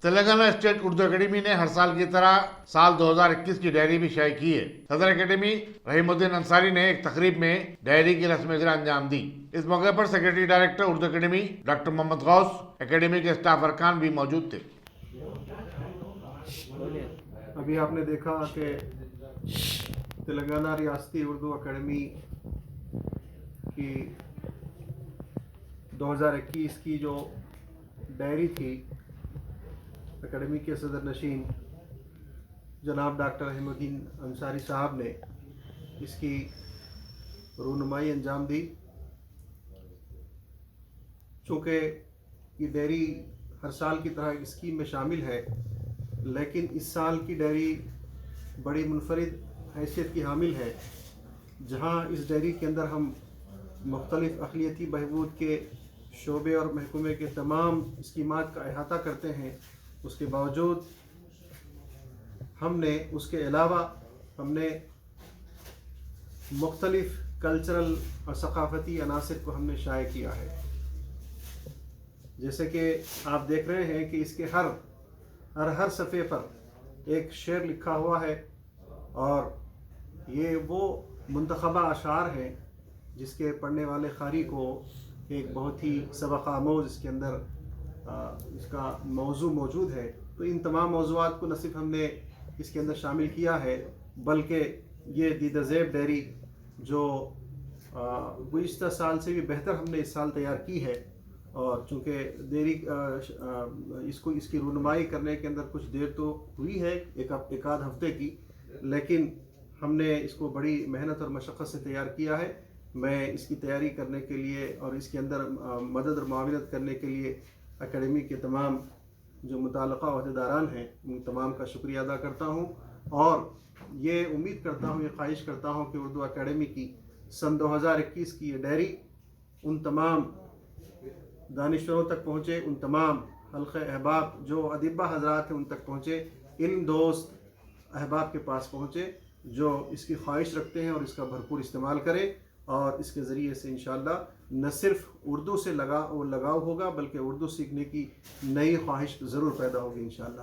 Telangana state Urdu academy نے ہر سال کی طرح سال 2021 کی ڈائری بھی شائع کی ہے۔ صدر اکیڈمی رحیم الدین انصاری نے ایک تقریب میں ڈائری کی رسم اجرا انجام دی۔ اس موقع پر secretary director Urdu academy doctor Mohammad Ghaus, academy کے اسٹاف ارکان بھی موجود تھے۔ ابھی آپ نے دیکھا کہ تلنگانہ ریاستی اردو اکیڈمی کی 2021 کی جو ڈائری تھی، اکیڈمی کے صدر نشین جناب ڈاکٹر رحیم الدین انصاری صاحب نے اس کی رونمائی انجام دی۔ چونکہ یہ ڈائری ہر سال کی طرح اسکیم میں شامل ہے، لیکن اس سال کی ڈائری بڑی منفرد حیثیت کی حامل ہے، جہاں اس ڈائری کے اندر ہم مختلف اقلیتی بہبود کے شعبے اور محکمے کے تمام اسکیمات کا احاطہ کرتے ہیں۔ اس کے باوجود ہم نے اس کے علاوہ مختلف کلچرل اور ثقافتی عناصر کو ہم نے شائع کیا ہے۔ جیسے کہ آپ دیکھ رہے ہیں کہ اس کے ہر صفحے پر ایک شعر لکھا ہوا ہے، اور یہ وہ منتخبہ اشعار ہیں جس کے پڑھنے والے قاری کو ایک بہت ہی سبق آموز اس کے اندر اس کا موضوع موجود ہے۔ تو ان تمام موضوعات کو نہ صرف ہم نے اس کے اندر شامل کیا ہے، بلکہ یہ دیدہ زیب ڈائری جو گزشتہ سال سے بھی بہتر ہم نے اس سال تیار کی ہے، اور چونکہ دیری اس کی رونمائی کرنے کے اندر کچھ دیر تو ہوئی ہے، ایک آدھ ہفتے کی، لیکن ہم نے اس کو بڑی محنت اور مشقت سے تیار کیا ہے۔ میں اس کی تیاری کرنے کے لیے اور اس کے اندر مدد اور معاونت کرنے کے لیے اکیڈمی کے تمام جو متعلقہ عہدیداران ہیں ان تمام کا شکریہ ادا کرتا ہوں، اور یہ امید کرتا ہوں، یہ خواہش کرتا ہوں کہ اردو اکیڈمی کی سن 2021 کی یہ ڈائری ان تمام دانشوروں تک پہنچے، ان تمام حلقہ احباب جو ادیبہ حضرات ہیں ان تک پہنچے، علم دوست احباب کے پاس پہنچے جو اس کی خواہش رکھتے ہیں اور اس کا بھرپور استعمال کریں، اور اس کے ذریعے سے انشاءاللہ نہ صرف اردو سے لگاؤ ہوگا، بلکہ اردو سیکھنے کی نئی خواہش ضرور پیدا ہوگی انشاءاللہ۔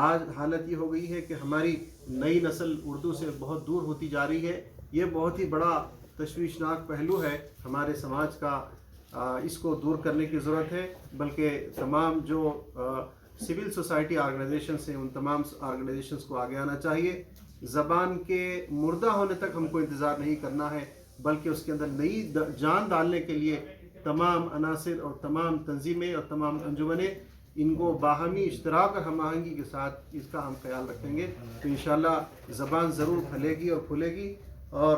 آج حالت یہ ہو گئی ہے کہ ہماری نئی نسل اردو سے بہت دور ہوتی جا رہی ہے۔ یہ بہت ہی بڑا تشویشناک پہلو ہے ہمارے سماج کا، اس کو دور کرنے کی ضرورت ہے، بلکہ تمام جو سول سوسائٹی آرگنائزیشنز ہیں ان تمام آرگنائزیشنز کو آگے آنا چاہیے۔ زبان کے مردہ ہونے تک ہم کو انتظار نہیں کرنا ہے، بلکہ اس کے اندر نئی جان ڈالنے کے لیے تمام عناصر اور تمام تنظیمیں اور تمام انجمنیں ان کو باہمی اشتراک اور ہم آہنگی کے ساتھ اس کا ہم خیال رکھیں گے تو انشاءاللہ زبان ضرور پھلے گی اور پھولے گی، اور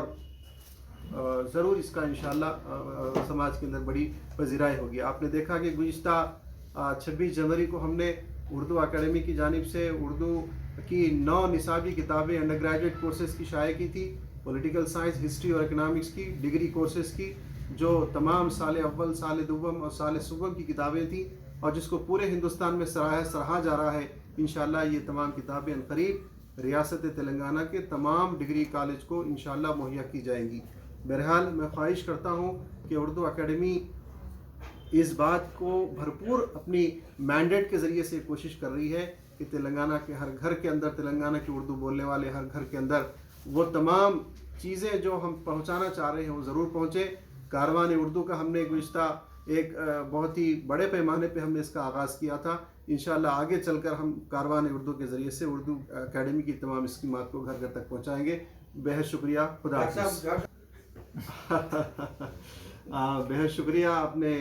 ضرور اس کا انشاءاللہ سماج کے اندر بڑی پذیرائی ہوگی۔ آپ نے دیکھا کہ گزشتہ 26 جنوری کو ہم نے اردو اکیڈمی کی جانب سے اردو کی 9 نصابی کتابیں انڈر گریجویٹ کورسز کی شائع کی تھی، پولیٹیکل سائنس، ہسٹری اور اکنامکس کی ڈگری کورسز کی، جو تمام سال اول، سال دوم اور سال سوم کی کتابیں تھیں، اور جس کو پورے ہندوستان میں سراہا جا رہا ہے۔ انشاءاللہ یہ تمام کتابیں عنقریب ریاست تلنگانہ کے تمام ڈگری کالج کو انشاءاللہ مہیا کی جائیں گی۔ بہرحال میں خواہش کرتا ہوں کہ اردو اکیڈمی اس بات کو بھرپور اپنی مینڈیٹ کے ذریعے سے کوشش کر رہی ہے کہ تلنگانہ کے ہر گھر کے اندر، تلنگانہ کے اردو بولنے والے ہر گھر کے اندر وہ تمام چیزیں جو ہم پہنچانا چاہ رہے ہیں وہ ضرور پہنچے۔ کاروان اردو کا ہم نے گزشتہ ایک بہت ہی بڑے پیمانے پہ ہم نے اس کا آغاز کیا تھا۔ انشاءاللہ آگے چل کر ہم کاروان اردو کے ذریعے سے اردو اکیڈمی کی تمام اسکیمات کو گھر گھر تک پہنچائیں گے۔ بہت شکریہ، خدا حافظ۔ بہت شکریہ، آپ نے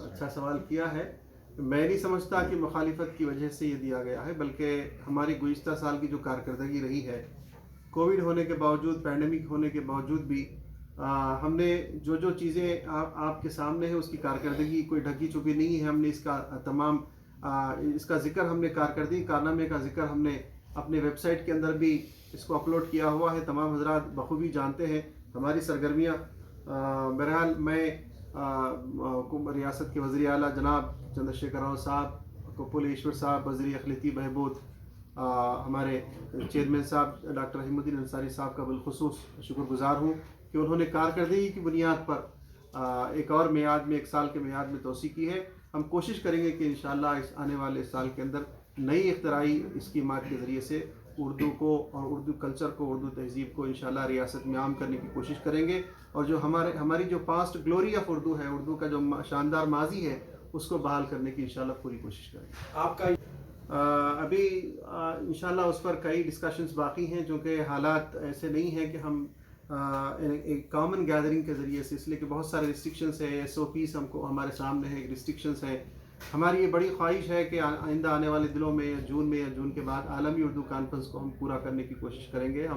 اچھا سوال کیا ہے۔ میں نہیں سمجھتا کہ مخالفت کی وجہ سے یہ دیا گیا ہے، بلکہ ہماری گزشتہ سال کی جو کارکردگی رہی ہے، کووڈ ہونے کے باوجود، پینڈیمک ہونے کے باوجود بھی ہم نے جو چیزیں آپ کے سامنے ہیں اس کی کارکردگی کوئی ڈھکی چھپی نہیں ہے۔ ہم نے اس کا ذکر، ہم نے کارکردگی کارنامے کا ذکر ہم نے اپنے ویب سائٹ کے اندر بھی اس کو اپلوڈ کیا ہوا ہے، تمام حضرات بخوبی جانتے ہیں ہماری سرگرمیاں۔ بہرحال میں ریاست کے وزیر اعلیٰ جناب چندر شیکھر راؤ صاحب، کپل ایشور صاحب وزیر اقلیتی بہبود، ہمارے چیئرمین صاحب ڈاکٹر رحیم الدین انصاری صاحب کا بالخصوص شکر گزار ہوں کہ انہوں نے کارکردگی کی بنیاد پر ایک اور میعاد میں، 1 سال کے میعاد میں توسیع کی ہے، ہم کوشش کریں گے کہ انشاءاللہ اس آنے والے سال کے اندر نئی اختراعی اسکیمات کے ذریعے سے اردو کو اور اردو کلچر کو، اردو تہذیب کو انشاءاللہ ریاست میں عام کرنے کی کوشش کریں گے، اور جو ہماری جو پاسٹ گلوری آف اردو ہے، اردو کا جو شاندار ماضی ہے، اس کو بحال کرنے کی انشاءاللہ پوری کوشش کریں گے۔ آپ کا ابھی انشاءاللہ اس پر کئی ڈسکشنز باقی ہیں، چونکہ حالات ایسے نہیں ہیں کہ ہم ایک کامن گیدرنگ کے ذریعے سے، اس لیے کہ بہت سارے ریسٹرکشنس ہیں، SOPs ہمارے سامنے ہیں، ریسٹرکشنس ہیں۔ ہماری یہ بڑی خواہش ہے کہ آئندہ آنے والے دنوں میں، یا جون کے بعد عالمی اردو کانفرنس کو ہم پورا کرنے کی کوشش کریں گے۔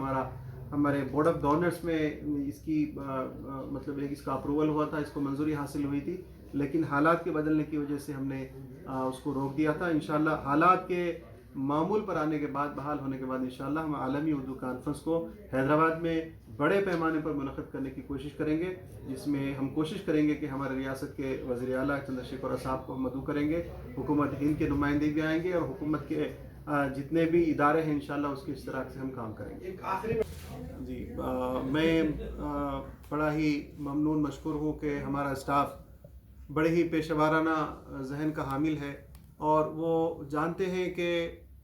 ہمارے بورڈ آف گورنرز میں اس کی مطلب اس کا اپروول ہوا تھا، اس کو منظوری حاصل ہوئی تھی، لیکن حالات کے بدلنے کی وجہ سے ہم نے اس کو روک دیا تھا۔ انشاءاللہ حالات کے معمول پر آنے کے بعد، بحال ہونے کے بعد انشاءاللہ ہم عالمی اردو کانفرنس کو حیدرآباد میں بڑے پیمانے پر منعقد کرنے کی کوشش کریں گے، جس میں ہم کوشش کریں گے کہ ہمارے ریاست کے وزیر اعلیٰ چندر شیکھر صاحب کو ہم مدعو کریں گے، حکومت ہند کے نمائندے بھی آئیں گے، اور حکومت کے جتنے بھی ادارے ہیں انشاءاللہ اس کے اشتراک سے ہم کام کریں گے۔ ایک آخری جی، میں بڑا ہی ممنون مشکور ہوں کہ ہمارا اسٹاف بڑے ہی پیشہ ورانہ ذہن کا حامل ہے، اور وہ جانتے ہیں کہ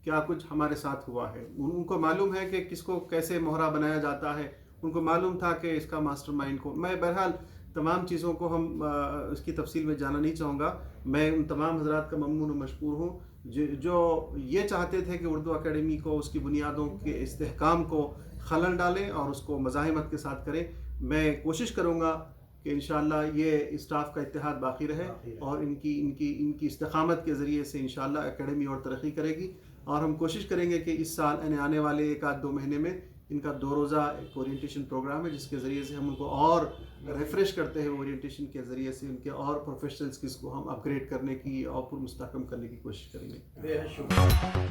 کیا کچھ ہمارے ساتھ ہوا ہے۔ ان کو معلوم ہے کہ کس کو کیسے مہرہ بنایا جاتا ہے، ان کو معلوم تھا کہ اس کا ماسٹر مائنڈ کو۔ میں بہرحال تمام چیزوں کو ہم اس کی تفصیل میں جانا نہیں چاہوں گا۔ میں ان تمام حضرات کا ممنون و مشکور ہوں جو یہ چاہتے تھے کہ اردو اکیڈمی کو، اس کی بنیادوں کے استحکام کو خلل ڈالیں اور اس کو مزاحمت کے ساتھ کریں۔ میں کوشش کروں گا کہ انشاءاللہ یہ اسٹاف کا اتحاد باقی رہے، اور ان کی استقامت کے ذریعے سے انشاءاللہ اکیڈمی اور ترقی کرے گی، اور ہم کوشش کریں گے کہ اس سال یعنی آنے والے 1-2 مہینے میں ان کا 2 روزہ ایک اورینٹیشن پروگرام ہے، جس کے ذریعے سے ہم ان کو اور ریفریش کرتے ہیں، اورینٹیشن کے ذریعے سے ان کے اور پروفیشنل اسکلس کو ہم اپ گریڈ کرنے کی اور پر مستحکم کرنے کی کوشش کریں گے۔ بے حد شکریہ۔